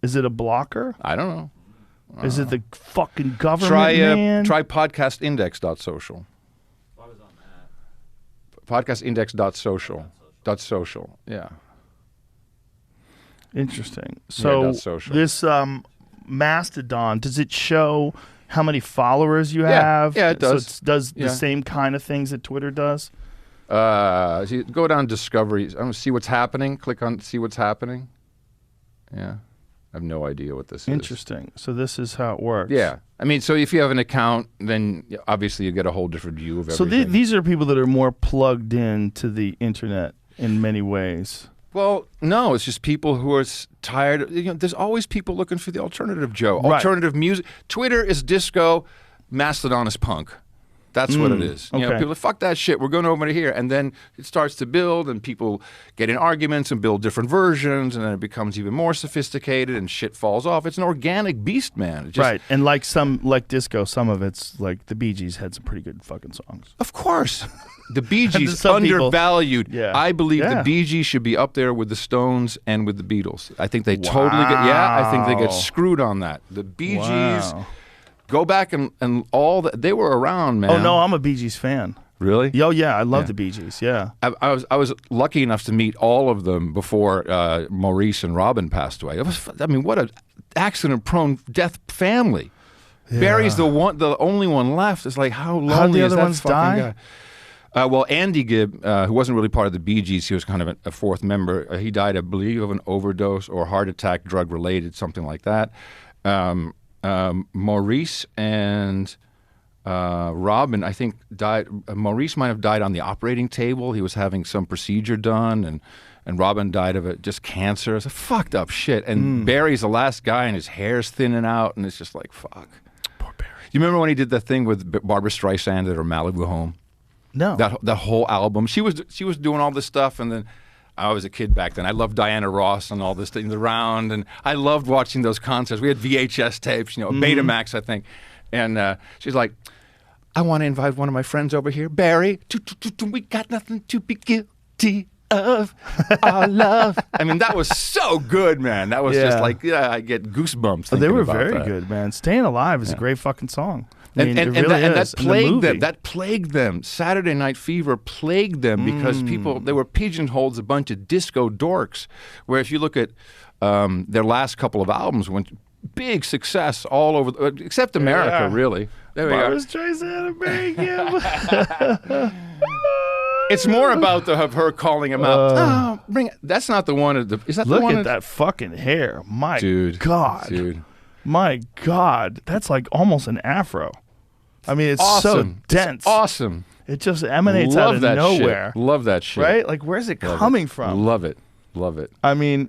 Is it a blocker? I don't know. Is it the fucking government, man? Try podcastindex.social. I was on that. Podcastindex.social. Yeah. Interesting. So social. this Mastodon, does it show how many followers you have? Yeah, it does. So it does the same kind of things that Twitter does? So you go down Discovery. I don't see what's happening. Click on see what's happening. Yeah. I have no idea what this is. Interesting. So this is how it works. Yeah. I mean, so if you have an account, then obviously you get a whole different view of everything. So these are people that are more plugged in to the internet in many ways. Well, no, it's just people who are tired. You know, there's always people looking for the alternative, Joe. Right. Alternative music. Twitter is disco. Mastodon is punk. That's what it is. You know, people are, fuck that shit. We're going over to here. And then it starts to build, and people get in arguments and build different versions, and then it becomes even more sophisticated, and shit falls off. It's an organic beast, man. It just, right. And like disco, some of it's like the Bee Gees had some pretty good fucking songs. Of course. The Bee Gees Some people- undervalued. Yeah. I believe Yeah. the Bee Gees should be up there with the Stones and with the Beatles. I think they totally get. Yeah, I think they get screwed on that. The Bee Gees. Go back and all that. They were around, man. Oh no, I'm a Bee Gees fan. Really? Oh yeah, I love the Bee Gees. Yeah. I was lucky enough to meet all of them before Maurice and Robin passed away. I mean, what a accident-prone death family. Yeah. Barry's the only one left. It's like, how lonely How'd the is other that ones fucking die? guy? Well, Andy Gibb, who wasn't really part of the Bee Gees, he was kind of a fourth member. He died, I believe, of an overdose or heart attack, drug-related, something like that. Maurice and Robin, I think, died. Maurice might have died on the operating table. He was having some procedure done, and Robin died of it, just cancer. It's a fucked up shit. And Barry's the last guy, and his hair's thinning out, and it's just like, fuck. Poor Barry. You remember when he did that thing with Barbara Streisand at her Malibu home? No. That whole album. She was doing all this stuff, and then I was a kid back then. I loved Diana Ross and all this things around, and I loved watching those concerts. We had VHS tapes, Betamax, I think. And she's like, I want to invite one of my friends over here, Barry. We got nothing to be guilty of. Our love. I mean, that was so good, man. That was just like, I get goosebumps. They were about very that. good, man. Staying Alive is a great fucking song. I mean, And that plagued them. That plagued them. Saturday Night Fever plagued them because they were pigeonholed as a bunch of disco dorks. Where if you look at their last couple of albums, went big success all over, except America, really. There we Barbra go. Streisand and Barry Gibb. It's more about of her calling him out. That's not the one. Is that Look the one? at that fucking hair. My Dude. God. Dude. My God. That's like almost an afro. I mean, it's Awesome. so dense. It's awesome. It just emanates Love out of that nowhere. Shit. Love that shit. Right? Like, where's it coming from? Love it. Love it. I mean,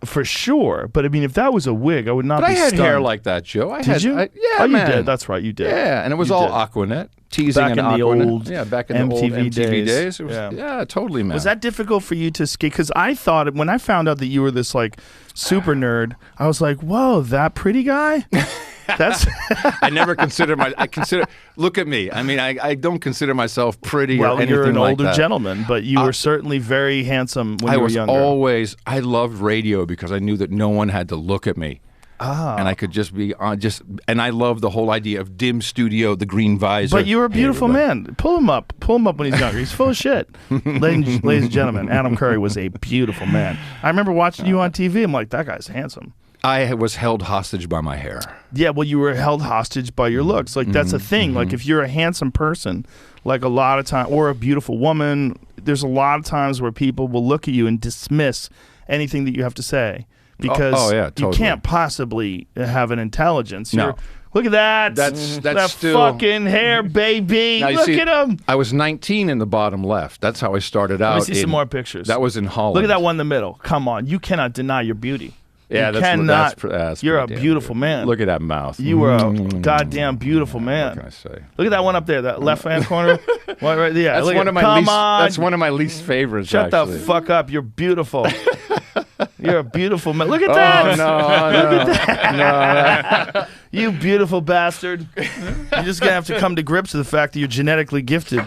for sure. But I mean, if that was a wig, I would not But be I had stunned. hair like that, Joe. Did you? Yeah, oh, man. you did. That's right. You did. Yeah, and it was all Aquanet. Teasing back and in the Aquanet. old back in the old MTV days. It was, yeah, totally, man. Was that difficult for you to skate? Because I thought when I found out that you were this like super nerd, I was like, whoa, that pretty guy? That's I never consider look at me. I mean, I don't consider myself pretty or anything you're an like older that. gentleman, but you were certainly very handsome when you were younger. I loved radio because I knew that no one had to look at me. And I could just be and I love the whole idea of dim studio, the green visor. But you were a beautiful man. Pull him up when he's younger. He's full of shit. Ladies and gentlemen, Adam Curry was a beautiful man. I remember watching you on TV. I'm like, that guy's handsome. I was held hostage by my hair. Yeah, well, you were held hostage by your looks. Like, that's a thing. Like, if you're a handsome person, like a lot of time, or a beautiful woman, there's a lot of times where people will look at you and dismiss anything that you have to say. Because totally. you can't possibly have an intelligence. No. Look at that. That's that still fucking hair, baby. Now, Look at him. I was 19 in the bottom left. That's how I started out. Let me see some more pictures. That was in Holland. Look at that one in the middle. Come on. You cannot deny your beauty. Yeah, you cannot. that's you're a pretty damn beautiful good. man. Look at that mouth. You were a goddamn beautiful man. What can I say? Look at that one up there, that left-hand corner. Right, yeah, That's look one at, of my come least. on. That's one of my least favorites. Shut actually. the fuck up. You're beautiful. You're a beautiful man. Look at that. No. You beautiful bastard. You're just gonna have to come to grips with the fact that you're genetically gifted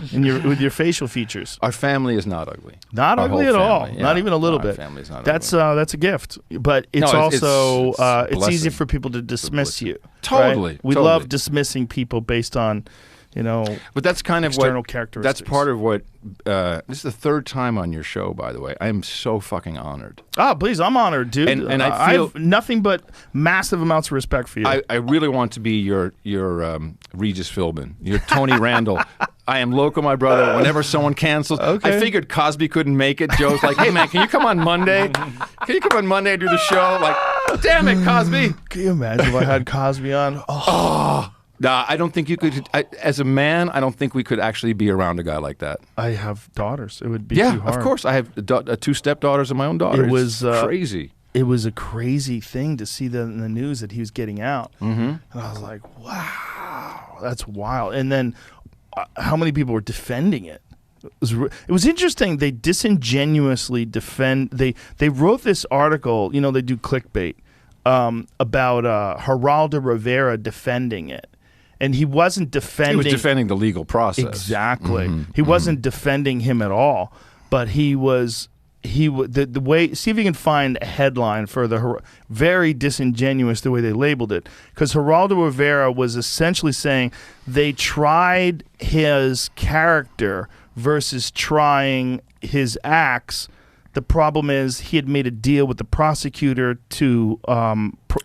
with your facial features. Our family is not ugly. Not Our ugly whole at all. family, yeah. Not even a little Our bit. family's not That's ugly. that's a gift, but it's No, also it's it's easy blessing. for people to dismiss you. Totally, right? We totally. love dismissing people based on, But that's kind of external what. characteristics. That's part of what. This is the third time on your show, by the way. I am so fucking honored. Ah, please, I'm honored, dude. And I feel- have nothing but massive amounts of respect for you. I really want to be your Regis Philbin, your Tony Randall. I am local, my brother. Whenever someone cancels, Okay. I figured Cosby couldn't make it. Joe's like, hey man, can you come on Monday? Can you come on Monday and do the show? Like, damn it, Cosby. Can you imagine if I had Cosby on? Oh, Nah, I don't think you could. As a man, I don't think we could actually be around a guy like that. I have daughters. It would be Yeah, too hard. of course. I have two stepdaughters and my own daughter. It was crazy. It was a crazy thing to see that in the news that he was getting out, and I was like, "Wow, that's wild." And then, how many people were defending it? It was interesting. They disingenuously defend. They wrote this article. You know, they do clickbait about Geraldo Rivera defending it, and he wasn't defending. He was defending the legal process. Exactly. He wasn't defending him at all, but he was. The way, see if you can find a headline for very disingenuous the way they labeled it, because Geraldo Rivera was essentially saying they tried his character versus trying his acts. The problem is he had made a deal with the prosecutor to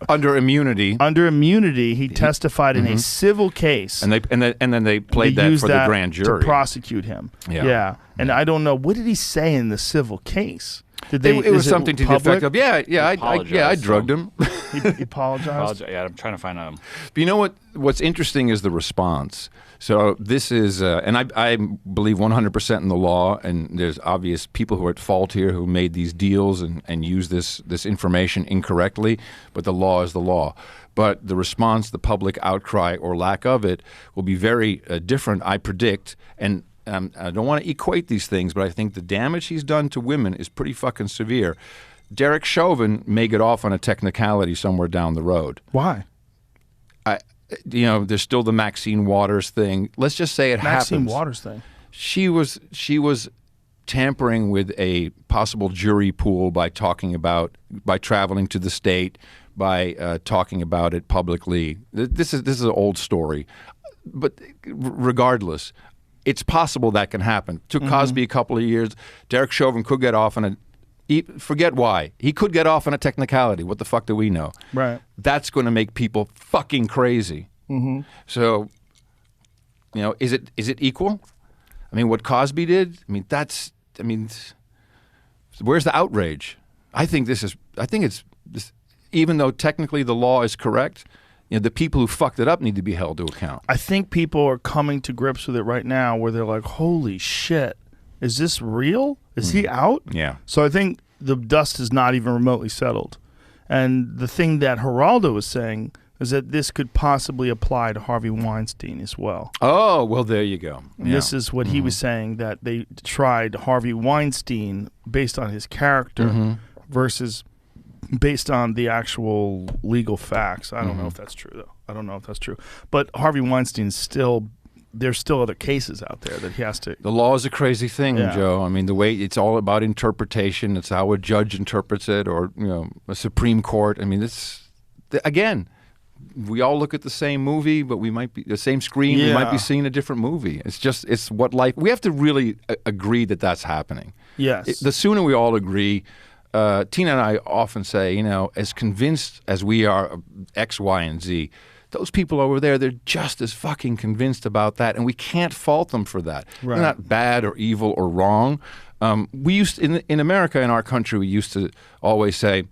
Under immunity. under immunity. He testified in a civil case, And then they played they that used for the grand jury. to prosecute him. Yeah. And I don't know, what did he say in the civil case? Did they? It was is something to the effect of, I apologized, drugged him. He apologized. Yeah, I'm trying to find a. But you know what? What's interesting is the response. So this is, and I believe 100% in the law, and there's obvious people who are at fault here who made these deals and use this information incorrectly, but the law is the law. But the response, the public outcry or lack of it, will be very different, I predict, and I don't want to equate these things, but I think the damage he's done to women is pretty fucking severe. Derek Chauvin may get off on a technicality somewhere down the road. Why? There's still the Maxine Waters thing. Let's just say it happens. Maxine Waters thing. She was tampering with a possible jury pool by traveling to the state, by talking about it publicly. This is an old story, but regardless, it's possible that can happen. Took Cosby a couple of years. Derek Chauvin could get off on forget why. He could get off on a technicality. What the fuck do we know? Right. That's going to make people fucking crazy. So, is it equal? I mean, what Cosby did? Where's the outrage? I think it's even though technically the law is correct, the people who fucked it up need to be held to account. I think people are coming to grips with it right now where they're like, holy shit, is this real? Is he out? Yeah. So I think the dust is not even remotely settled. And the thing that Geraldo was saying is that this could possibly apply to Harvey Weinstein as well. Oh, well, there you go. And this is what he was saying, that they tried Harvey Weinstein based on his character versus based on the actual legal facts. I don't know if that's true, though. I don't know if that's true. But Harvey Weinstein's there's still other cases out there that he has to. The law is a crazy thing, Yeah. Joe. I mean, the way it's all about interpretation. It's how a judge interprets it, or a Supreme Court. I mean, again, we all look at the same movie, but we might be the same screen. We might be seeing a different movie. It's what life. We have to really agree that that's happening. Yes. The sooner we all agree. Tina and I often say, as convinced as we are of X, Y, and Z, those people over there, they're just as fucking convinced about that, and we can't fault them for that. Right. They're not bad or evil or wrong. We used in America, in our country, we used to always say,